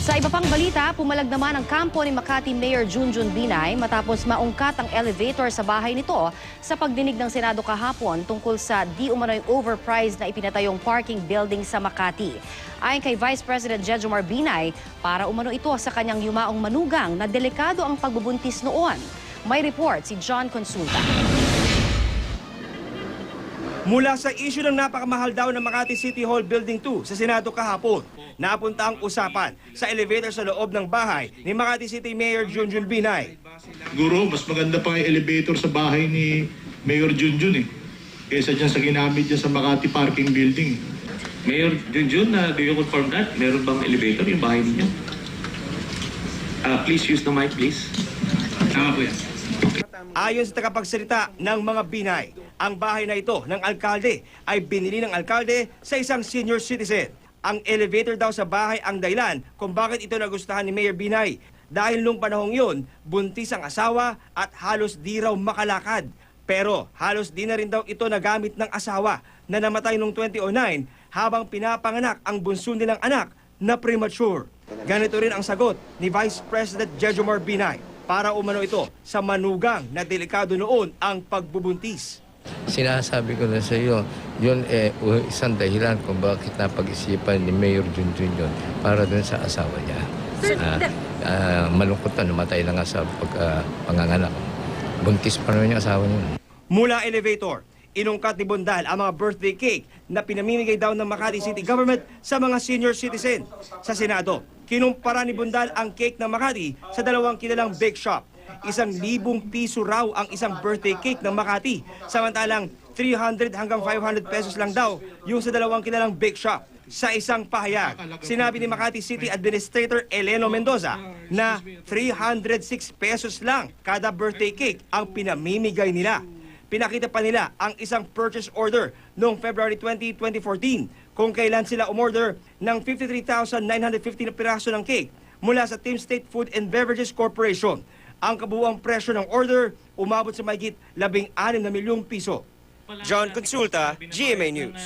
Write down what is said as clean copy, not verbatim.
Sa iba pang balita, pumalag naman ang kampo ni Makati Mayor Junjun Binay matapos maungkat ang elevator sa bahay nito sa pagdinig ng Senado kahapon tungkol sa di umano'y overpriced na ipinatayong parking building sa Makati. Ayon kay Vice President Jejomar Binay, para umano ito sa kanyang yumaong manugang na delikado ang pagbubuntis noon. May report si John Consulta. Mula sa issue ng napakamahal daw ng Makati City Hall Building 2 sa Senado kahapon, napunta ang usapan sa elevator sa loob ng bahay ni Makati City Mayor Junjun Binay. Siguro, mas maganda pa yung elevator sa bahay ni Mayor Junjun kaysa dyan sa ginamit dyan sa Makati Parking Building. Mayor Junjun, do you confirm that? Meron bang elevator yung bahay ninyo? Please use the mic, please. Tama po yan. Ayon sa tagapagsalita ng mga Binay, ang bahay na ito ng alkalde ay binili ng alkalde sa isang senior citizen. Ang elevator daw sa bahay ang dahilan kung bakit ito nagustuhan ni Mayor Binay. Dahil nung panahong yun, buntis ang asawa at halos di raw makalakad. Pero halos di na rin daw ito nagamit ng asawa na namatay noong 2009 habang pinapanganak ang bunso nilang anak na premature. Ganito rin ang sagot ni Vice President Jejomar Binay. Para umano ito sa manugang na delikado noon ang pagbubuntis. Sinasabi ko na sa iyo, yun isang dahilan kung bakit napag-isipan ni Mayor Junjun yun para dun sa asawa niya. Malungkot na namatay na nga sa panganganak. Buntis pa naman yung asawa niya. Mula elevator, inungkat ni Bundal ang mga birthday cake na pinamimigay daw ng Makati City Government sa mga senior citizen. Sa Senado, kinumpara ni Bundal ang cake ng Makati sa dalawang kilalang bake shop. 1,000 piso raw ang isang birthday cake ng Makati, samantalang 300 hanggang 500 pesos lang daw yung sa dalawang kilalang bake shop. Sa isang pahayag, sinabi ni Makati City Administrator Eleno Mendoza na 306 pesos lang kada birthday cake ang pinamimigay nila. Pinakita pa nila ang isang purchase order noong February 20, 2014 kung kailan sila umorder ng 53,950 na piraso ng cake mula sa Team State Food and Beverages Corporation. Ang kabuuang presyo ng order umabot sa mahigit 16 na milyong piso. John Consulta, GMA News.